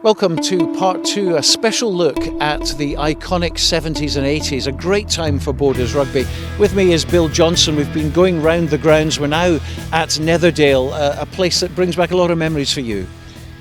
Welcome to part two, a special look at the iconic 70s and 80s, a great time for Borders Rugby. With me is Bill Johnstone. We've been going round the grounds. We're now at Netherdale, a place that brings back a lot of memories for you.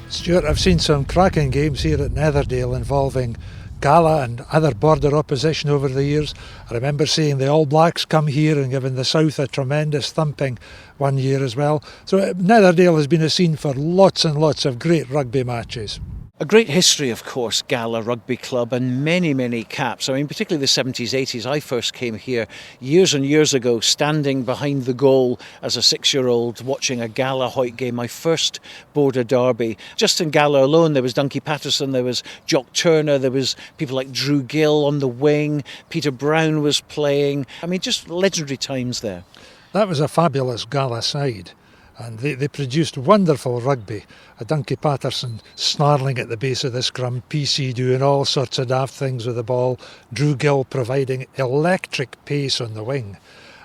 Stuart, I've seen some cracking games here at Netherdale involving Gala and other border opposition over the years. I remember seeing the All Blacks come here and giving the South a tremendous thumping one year as well. So Netherdale has been a scene for lots and lots of great rugby matches. A great history, of course, Gala Rugby Club, and many, many caps. I mean, particularly the 70s, 80s. I first came here years and years ago, standing behind the goal as a 6-year-old, watching a Gala Hoyt game, my first border derby. Just in Gala alone, there was Duncan Patterson, there was Jock Turner, there was people like Drew Gill on the wing, Peter Brown was playing. I mean, just legendary times there. That was a fabulous Gala side. And they produced wonderful rugby. A Duncan Patterson snarling at the base of the scrum, PC doing all sorts of daft things with the ball, Drew Gill providing electric pace on the wing.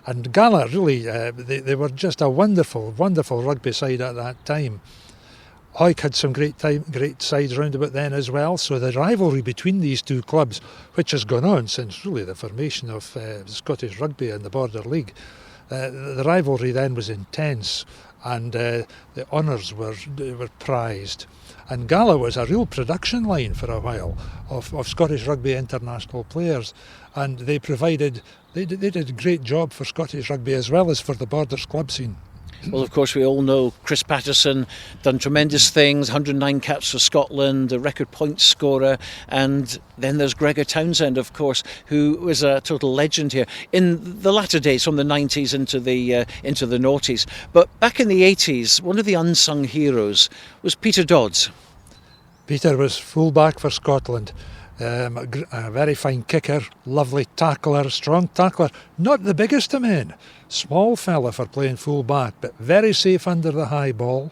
And Gala really, they were just a wonderful, wonderful rugby side at that time. Hoyt had some great sides round about then as well, so the rivalry between these two clubs, which has gone on since really the formation of Scottish Rugby and the Border League, the rivalry then was intense. And the honours were prized. And Gala was a real production line for a while of Scottish Rugby international players. And they did a great job for Scottish Rugby as well as for the Borders club scene. Well, of course, we all know Chris Patterson done tremendous things, 109 caps for Scotland, a record point scorer, and then there's Gregor Townsend, of course, who was a total legend here in the latter days, from the 90s into the noughties. But back in the 80s, one of the unsung heroes was Peter Dods. Peter was fullback for Scotland. A very fine kicker, lovely tackler, strong tackler, not the biggest of men, small fella for playing full back, but very safe under the high ball.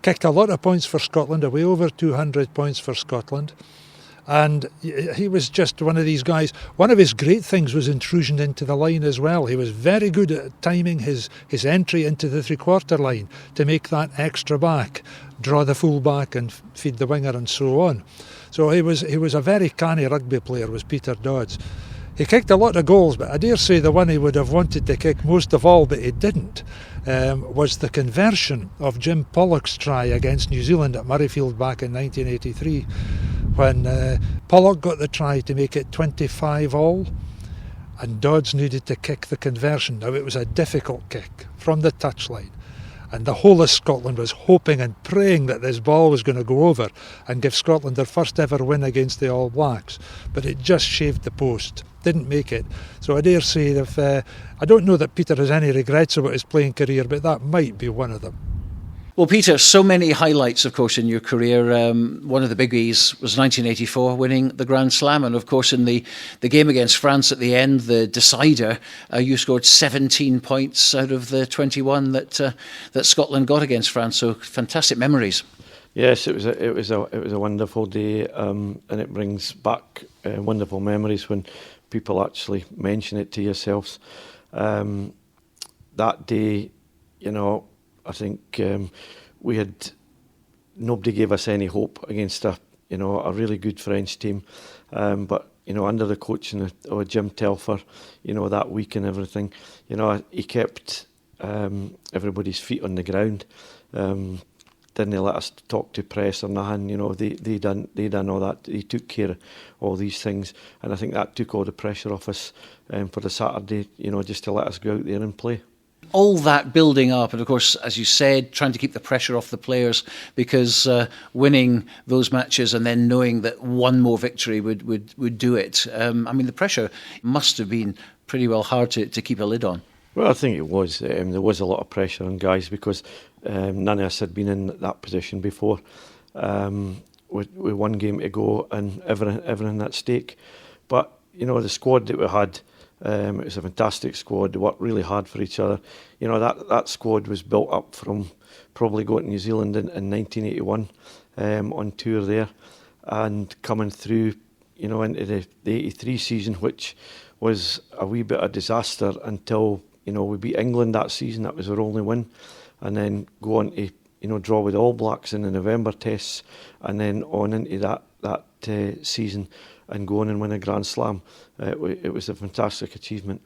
Kicked a lot of points for Scotland, away over 200 points for Scotland. And he was just one of these guys. One of his great things was intrusion into the line as well. He was very good at timing his entry into the three-quarter line to make that extra back, draw the full back and feed the winger and so on. So he was a very canny rugby player, was Peter Dods. He kicked a lot of goals, but I dare say the one he would have wanted to kick most of all, but he didn't, was the conversion of Jim Pollock's try against New Zealand at Murrayfield back in 1983, when Pollock got the try to make it 25 all, and Dodds needed to kick the conversion. Now, it was a difficult kick from the touchline. And the whole of Scotland was hoping and praying that this ball was going to go over and give Scotland their first ever win against the All Blacks. But it just shaved the post, didn't make it. So I dare say, I don't know that Peter has any regrets about his playing career, but that might be one of them. Well, Peter, so many highlights, of course, in your career. One of the biggies was 1984, winning the Grand Slam. And, of course, in the game against France at the end, the decider, you scored 17 points out of the 21 that Scotland got against France. So fantastic memories. Yes, it was a wonderful day, and it brings back wonderful memories when people actually mention it to yourselves. That day, I think we had nobody gave us any hope against a really good French team, but under the coaching of Jim Telfer, that week and everything, he kept everybody's feet on the ground. Didn't let us talk to press or nothing. They done all that. He took care of all these things, and I think that took all the pressure off us for the Saturday. Just to let us go out there and play. All that building up, and of course, as you said, trying to keep the pressure off the players, because winning those matches and then knowing that one more victory would do it. I mean, the pressure must have been pretty well hard to keep a lid on. Well, I think it was. There was a lot of pressure on guys because none of us had been in that position before. With one game to go and everything at stake. But, the squad that we had, it was a fantastic squad. They worked really hard for each other. That squad was built up from probably going to New Zealand in 1981 on tour there, and coming through, into the 83 season, which was a wee bit of disaster until we beat England that season. That was our only win, and then go on to draw with the All Blacks in the November tests, and then on into that season and go on and win a Grand Slam. It was a fantastic achievement.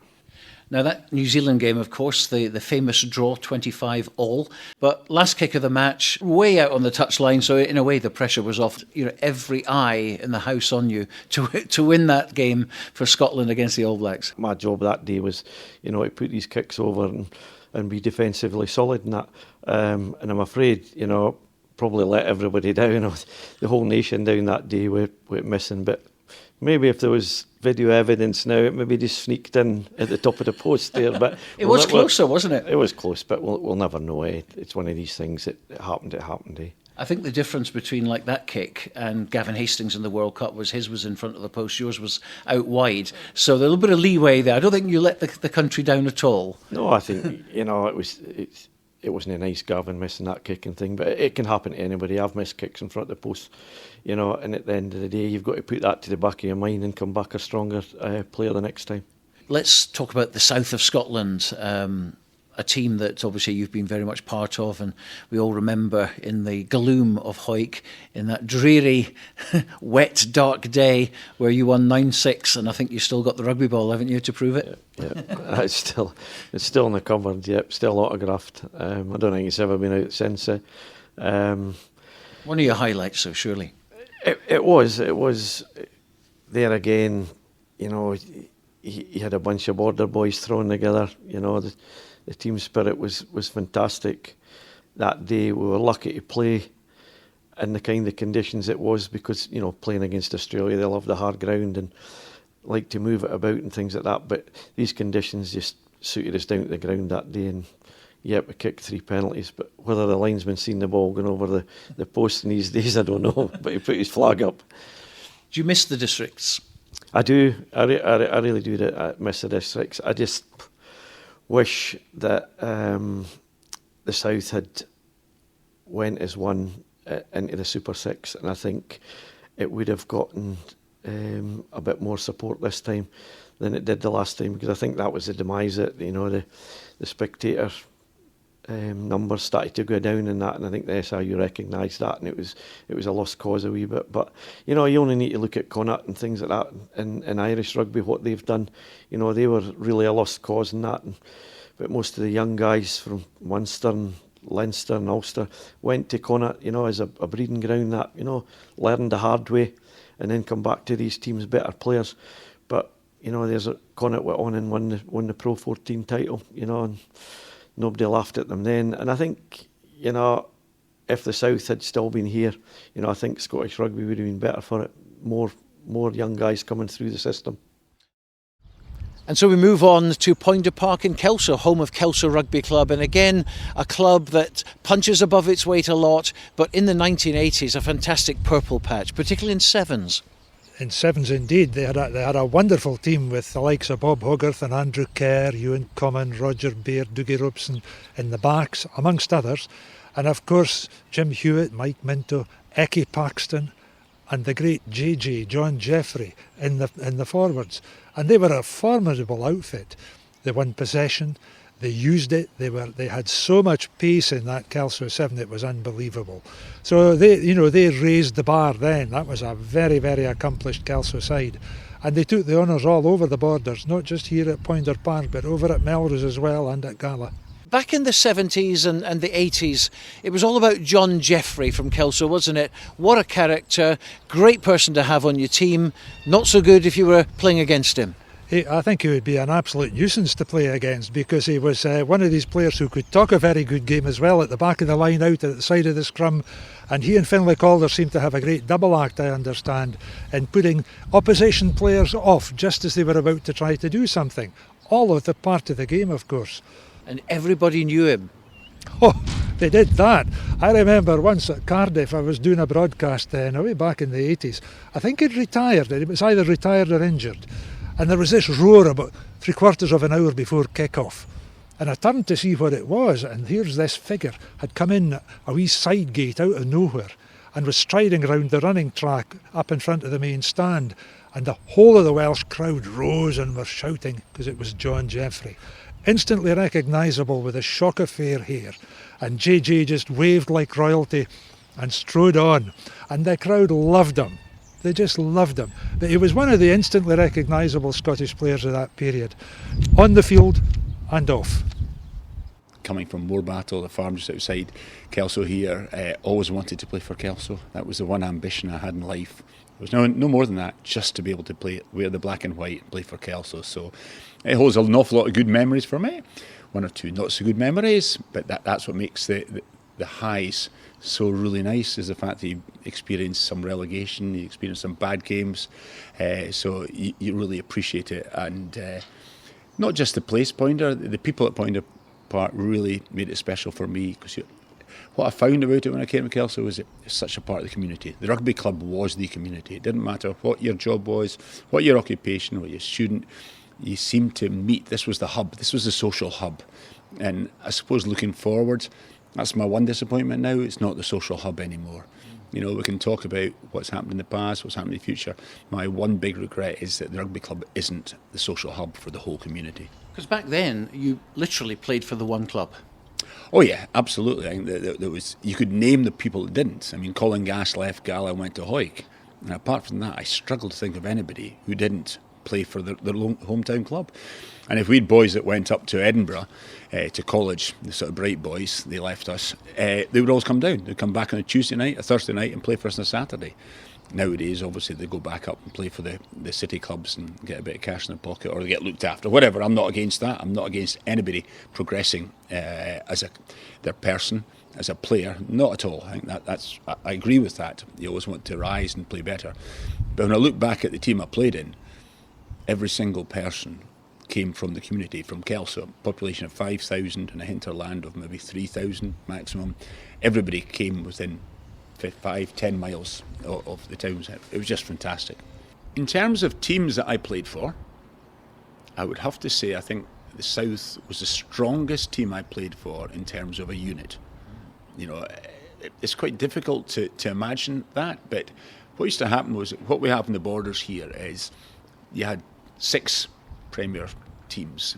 Now that New Zealand game, of course, the famous draw, 25-all, but last kick of the match, way out on the touchline, so in a way the pressure was off. Every eye in the house on you to win that game for Scotland against the All Blacks. My job that day was, to put these kicks over and be defensively solid in that. And I'm afraid, probably let everybody down, the whole nation down that day with missing. But maybe if there was video evidence now, it maybe just sneaked in at the top of the post there. But it was closer, wasn't it? It was close, but we'll never know. It's one of these things. It happened. I think the difference between like that kick and Gavin Hastings in the World Cup was his was in front of the post, yours was out wide. So a little bit of leeway there. I don't think you let the country down at all. No, I think it wasn't a nice Gavin missing that kicking thing, but it can happen to anybody. I've missed kicks in front of the post, and at the end of the day, you've got to put that to the back of your mind and come back a stronger player the next time. Let's talk about the south of Scotland, a team that obviously you've been very much part of, and we all remember in the gloom of Hawick, in that dreary, wet, dark day where you won 9-6, and I think you still got the rugby ball, haven't you, to prove it? Yeah. It's still in the cupboard. Yep, still autographed. I don't think it's ever been out since. One of your highlights, though, surely. It was there again. He had a bunch of border boys thrown together. The team spirit was fantastic that day. We were lucky to play in the kind of conditions it was because, playing against Australia, they love the hard ground and like to move it about and things like that. But these conditions just suited us down to the ground that day. And yep, we kicked 3 penalties. But whether the linesman seen the ball going over the post in these days, I don't know. But he put his flag up. Do you miss the districts? I do. I really do miss the districts. I just wish that the South had went as one into the Super Six, and I think it would have gotten a bit more support this time than it did the last time, because I think that was the demise. The spectator numbers started to go down in that, and I think the SRU recognised that, and it was a lost cause a wee bit. But you only need to look at Connacht and things like that in Irish rugby, what they've done. They were really a lost cause in that. But most of the young guys from Munster and Leinster and Ulster went to Connacht, as a breeding ground. That learned the hard way, and then come back to these teams better players. But there's Connacht went on and won the Pro 14 title. And nobody laughed at them then. And I think, if the South had still been here, I think Scottish rugby would have been better for it. More young guys coming through the system. And so we move on to Poynter Park in Kelso, home of Kelso Rugby Club. And again, a club that punches above its weight a lot, but in the 1980s, a fantastic purple patch, particularly in sevens. In sevens, indeed. They had a wonderful team with the likes of Bob Hogarth and Andrew Kerr, Ewan Common, Roger Baird, Dougie Robeson in the backs, amongst others. And of course, Jim Hewitt, Mike Minto, Eki Paxton, and the great JJ, John Jeffrey, in the forwards. And they were a formidable outfit. They won possession, they used it, they had so much pace in that Kelso 7, it was unbelievable. So they raised the bar then. That was a very, very accomplished Kelso side. And they took the honours all over the borders, not just here at Poynter Park, but over at Melrose as well and at Gala. Back in the 70s and the 80s, it was all about John Jeffrey from Kelso, wasn't it? What a character, great person to have on your team, not so good if you were playing against him. I think he would be an absolute nuisance to play against, because he was one of these players who could talk a very good game as well, at the back of the line, out at the side of the scrum. And he and Finlay Calder seemed to have a great double act, I understand, in putting opposition players off just as they were about to try to do something. All of the part of the game, of course. And everybody knew him. Oh, they did that. I remember once at Cardiff, I was doing a broadcast then, way back in the 80s. I think he'd retired. He was either retired or injured. And there was this roar about 3/4 of an hour before kick-off. And I turned to see what it was, and here's this figure, had come in a wee side gate out of nowhere and was striding around the running track up in front of the main stand. And the whole of the Welsh crowd rose and were shouting because it was John Jeffrey. instantly recognisable with a shock of fair hair. And JJ just waved like royalty and strode on. And the crowd loved him. They just loved him. But he was one of the instantly recognisable Scottish players of that period, on the field and off. Coming from Moorbattle, the farm just outside Kelso here, always wanted to play for Kelso. That was the one ambition I had in life. There was no more than that, just to be able to wear the black and white and play for Kelso. So it holds an awful lot of good memories for me. One or two not so good memories, but that's what makes the highs so really nice, is the fact that you experience some relegation, you experience some bad games, so you really appreciate it. And not just the place Pointer, the people at Pointer Park really made it special for me, because what I found about it when I came to Kelso was it's such a part of the community. The rugby club was the community. It didn't matter what your job was, what your occupation, what your student, you seemed to meet. This was the hub, this was the social hub. And I suppose looking forward, that's my one disappointment now. It's not the social hub anymore. You know, we can talk about what's happened in the past, what's happened in the future. My one big regret is that the rugby club isn't the social hub for the whole community. Because back then, you literally played for the one club. Oh yeah, absolutely. I think there was, you could name the people that didn't. I mean, Colin Gass left Gala and went to Hoyk. And apart from that, I struggle to think of anybody who didn't play for their hometown club. And if we had boys that went up to Edinburgh to college, the sort of bright boys, they left us, they would always come down. They'd come back on a Tuesday night, a Thursday night, and play for us on a Saturday. Nowadays, obviously, they go back up and play for the city clubs and get a bit of cash in their pocket, or they get looked after, whatever. I'm not against that. I'm not against anybody progressing as their person, as a player. Not at all. I think I agree with that. You always want to rise and play better. But when I look back at the team I played in, every single person came from the community, from Kelso, population of 5,000 and a hinterland of maybe 3,000 maximum. Everybody came within 5-10 miles of the towns. It was just fantastic. In terms of teams that I played for, I would have to say I think the South was the strongest team I played for in terms of a unit. You know, it's quite difficult to imagine that, but what used to happen was, what we have in the Borders here is you had 6 Premier teams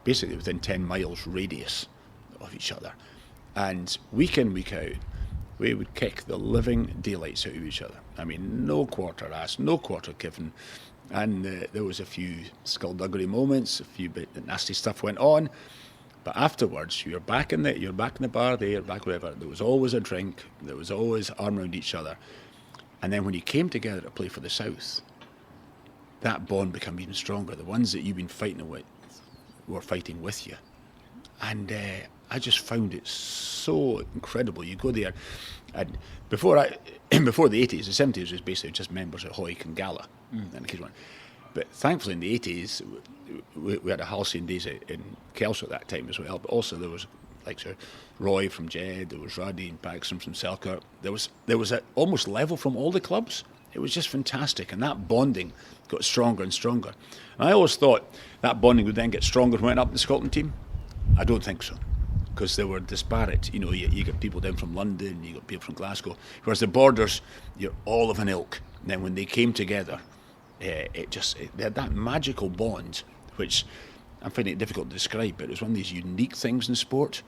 basically within 10 miles radius of each other, and week in, week out, we would kick the living daylights out of each other. I mean, no quarter asked, no quarter given, and there was a few skullduggery moments, a few bit nasty stuff went on, but afterwards you're back in the bar there, back wherever. There was always a drink, there was always arm around each other, and then when you came together to play for the South, that bond became even stronger. The ones that you've been fighting with were fighting with you. And I just found it so incredible. You go there, and before the 80s, the 70s was basically just members of Hoyk and Gala. And the one. But thankfully in the 80s, we had a halcyon days in Kelso at that time as well. But also there was like Roy from Jed, there was Raddy and Paxton from Selkirk. There was a almost level from all the clubs. It was just fantastic, and that bonding got stronger and stronger. And I always thought that bonding would then get stronger when we went up the Scotland team. I don't think so, because they were disparate. You know, you got people down from London, you got people from Glasgow, whereas the Borders, you're all of an ilk. And then when they came together, they had that magical bond, which I'm finding it difficult to describe, but it was one of these unique things in sport.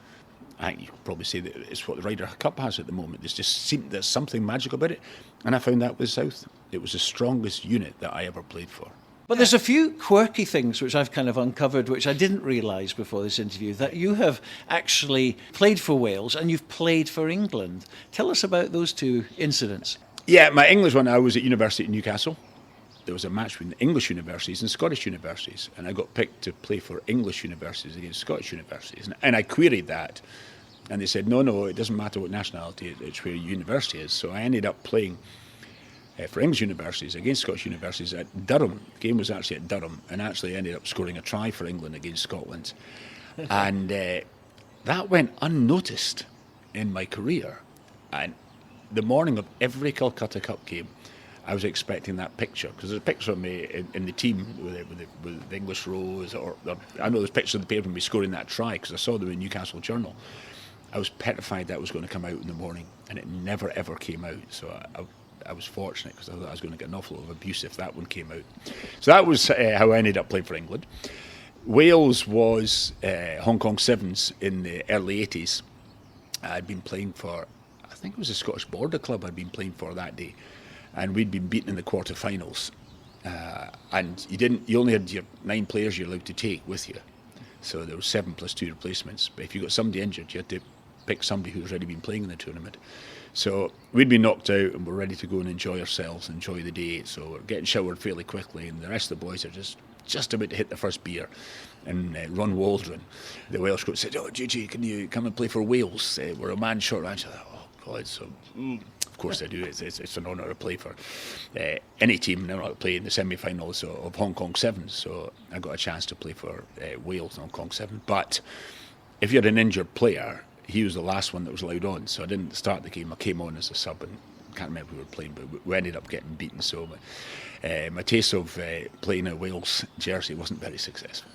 I think you could probably say that it's what the Ryder Cup has at the moment. There's something magical about it, and I found that with South. It was the strongest unit that I ever played for. But there's a few quirky things which I've kind of uncovered, which I didn't realise before this interview, that you have actually played for Wales and you've played for England. Tell us about those two incidents. Yeah, my English one, I was at university in Newcastle. There was a match between English universities and Scottish universities, and I got picked to play for English universities against Scottish universities. And I queried that, and they said, no, it doesn't matter what nationality, it's where your university is. So I ended up playing for English universities against Scottish universities at Durham. The game was actually at Durham, and actually ended up scoring a try for England against Scotland. And that went unnoticed in my career. And the morning of every Calcutta Cup game, I was expecting that picture, because there's a picture of me in the team with the English rose, or I know there's pictures of the paper of me scoring that try, because I saw them in Newcastle Journal. I was petrified that was going to come out in the morning, and it never ever came out. So I was fortunate, because I thought I was going to get an awful lot of abuse if that one came out. So that was how I ended up playing for England. Wales was Hong Kong Sevens in the early 80s. I'd been playing for, I think it was the Scottish Border Club I'd been playing for that day, and we'd been beaten in the quarterfinals. And you only had your 9 players you're allowed to take with you. So there was 7 plus 2 replacements. But if you got somebody injured, you had to pick somebody who's already been playing in the tournament. So we'd been knocked out and we're ready to go and enjoy ourselves, enjoy the day. So we're getting showered fairly quickly, and the rest of the boys are just about to hit the first beer. And Ron Waldron, the Welsh coach, said, "Oh, Gigi, can you come and play for Wales? We're a man short." I said, "Oh God!" So of course I do. It's an honour to play for any team. Now I play in the semi-finals of Hong Kong Sevens, so I got a chance to play for Wales and Hong Kong Sevens. But if you're an injured player, he was the last one that was allowed on, so I didn't start the game. I came on as a sub, and I can't remember who we were playing, but we ended up getting beaten. So my taste of playing a Wales jersey wasn't very successful.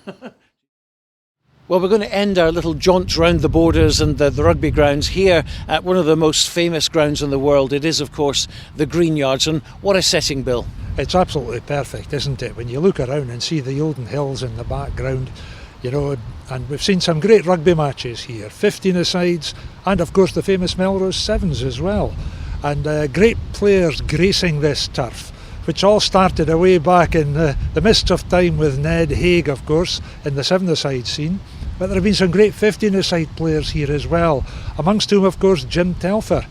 Well, we're going to end our little jaunt round the Borders and the rugby grounds here at one of the most famous grounds in the world. It is, of course, the Green Yards. And what a setting, Bill. It's absolutely perfect, isn't it? When you look around and see the Olden Hills in the background, you know, and we've seen some great rugby matches here, 15-a-sides, and of course the famous Melrose Sevens as well. And great players gracing this turf, which all started away back in the mist of time with Ned Haig, of course, in the 7-a-side scene. But there have been some great 15-a-side players here as well, amongst whom, of course, Jim Telfer.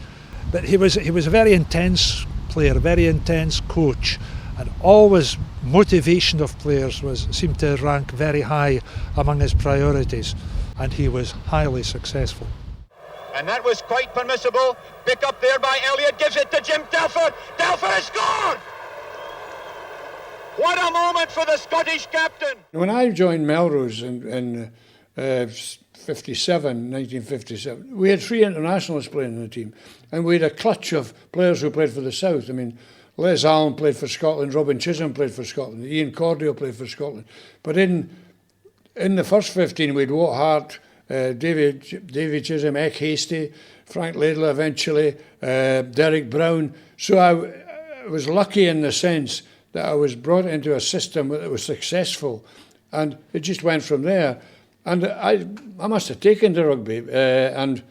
But he was a very intense player, a very intense coach, and always motivation of players seemed to rank very high among his priorities, and he was highly successful. And that was quite permissible. Pick up there by Elliott, gives it to Jim Telfer. Telfer has scored! What a moment for the Scottish captain! When I joined Melrose in 1957, we had 3 internationals playing in the team, and we had a clutch of players who played for the South. I mean, Les Allen played for Scotland, Robin Chisholm played for Scotland, Ian Cordial played for Scotland. But in the first 15, we had Wat Hart, Davy Chisholm, Eck Hasty, Frank Laidlaw eventually, Derek Brown. So I was lucky in the sense that I was brought into a system that was successful, and it just went from there. And I must have taken to rugby, and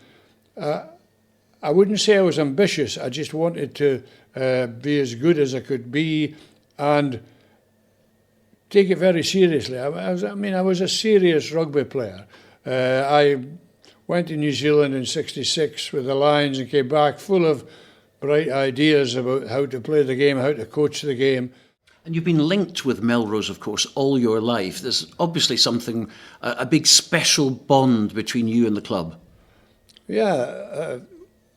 I wouldn't say I was ambitious. I just wanted to be as good as I could be and take it very seriously. I was a serious rugby player. I went to New Zealand in '66 with the Lions and came back full of bright ideas about how to play the game, how to coach the game. And you've been linked with Melrose, of course, all your life. There's obviously something, a big special bond between you and the club. Yeah,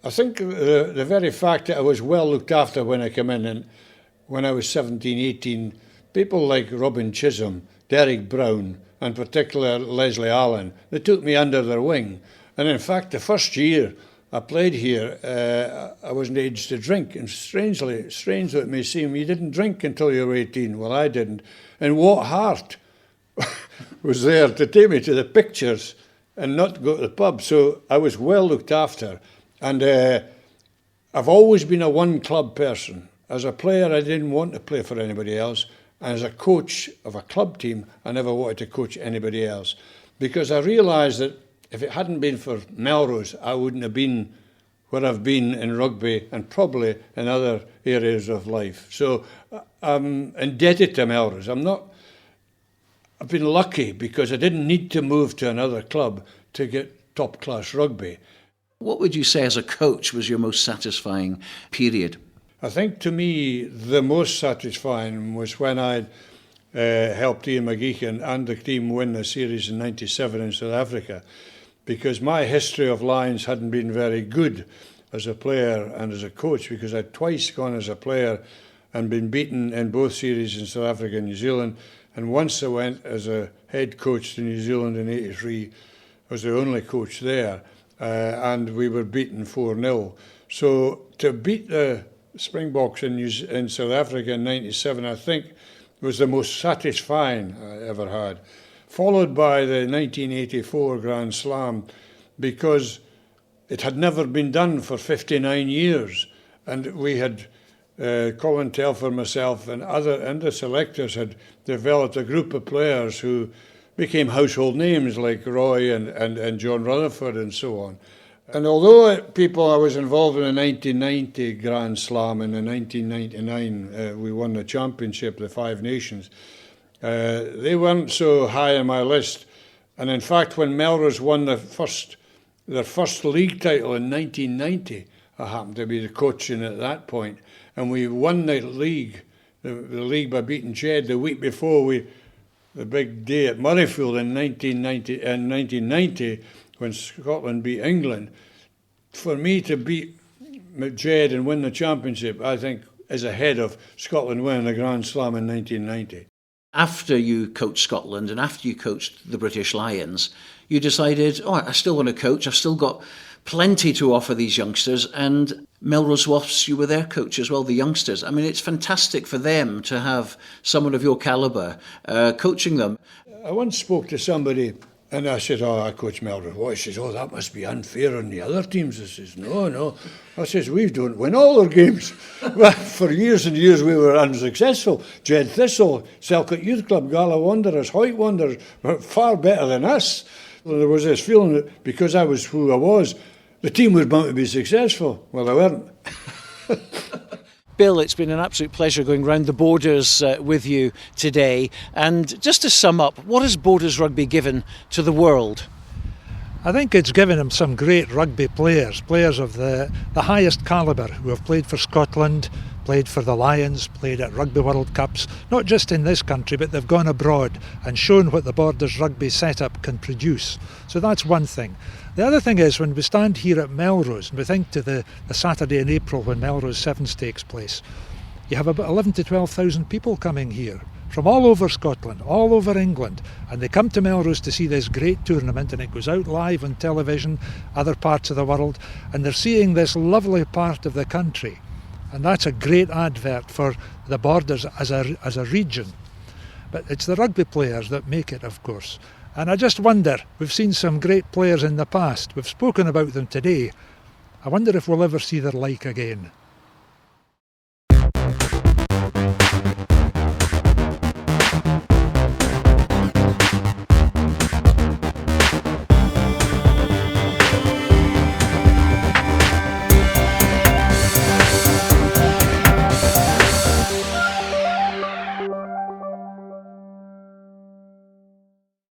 I think the very fact that I was well looked after when I came in, and when I was 17, 18, people like Robin Chisholm, Derek Brown, and particularly Leslie Allen, they took me under their wing. And in fact, the first year I played here, I wasn't aged to drink. And strange though it may seem, you didn't drink until you were 18. Well, I didn't. And Wat Hart was there to take me to the pictures and not go to the pub. So I was well looked after. And I've always been a one-club person. As a player, I didn't want to play for anybody else. And as a coach of a club team, I never wanted to coach anybody else. Because I realised that if it hadn't been for Melrose, I wouldn't have been where I've been in rugby and probably in other areas of life. So I'm indebted to Melrose. I've been lucky because I didn't need to move to another club to get top-class rugby. What would you say as a coach was your most satisfying period? I think to me the most satisfying was when I'd helped Ian McGeechan and the team win the series in '97 in South Africa, because my history of Lions hadn't been very good as a player and as a coach, because I'd twice gone as a player and been beaten in both series in South Africa and New Zealand, and once I went as a head coach to New Zealand in '83. I was the only coach there, and we were beaten 4-0. So to beat the Springboks in South Africa in '97, I think, was the most satisfying I ever had. Followed by the 1984 Grand Slam, because it had never been done for 59 years. And we had, Colin Telfer, myself, and the selectors had developed a group of players who became household names like Roy and John Rutherford and so on. And although I was involved in the 1990 Grand Slam, and in 1999 we won the championship, the Five Nations, they weren't so high on my list. And in fact, when Melrose won their first league title in 1990, I happened to be the coaching at that point, and we won the league by beating Jed the week before the big day at Murrayfield in 1990 when Scotland beat England. For me to beat Jed and win the championship, I think, is ahead of Scotland winning the Grand Slam in 1990. After you coached Scotland and after you coached the British Lions, you decided, I still want to coach. I've still got plenty to offer these youngsters. And Melrose Wasps, you were their coach as well, the youngsters. I mean, it's fantastic for them to have someone of your calibre coaching them. I once spoke to somebody and I said, I coach Melrose. He says, that must be unfair on the other teams. I says, no. I says, we don't win all our games. Well, for years and years we were unsuccessful. Jed Thistle, Selkirk Youth Club, Gala Wanderers, Hoyt Wanderers were far better than us. There was this feeling that because I was who I was, the team was bound to be successful. Well, they weren't. Bill, it's been an absolute pleasure going round the Borders with you today. And just to sum up, what has Borders Rugby given to the world? I think it's given them some great rugby players of the highest calibre who have played for Scotland, played for the Lions, played at Rugby World Cups, not just in this country, but they've gone abroad and shown what the Borders Rugby setup can produce. So that's one thing. The other thing is, when we stand here at Melrose and we think to the Saturday in April when Melrose Sevens takes place, you have about 11 to 12,000 people coming here from all over Scotland, all over England, and they come to Melrose to see this great tournament, and it goes out live on television, other parts of the world, and they're seeing this lovely part of the country. And that's a great advert for the Borders as a region. But it's the rugby players that make it, of course. And I just wonder, we've seen some great players in the past, we've spoken about them today, I wonder if we'll ever see their like again.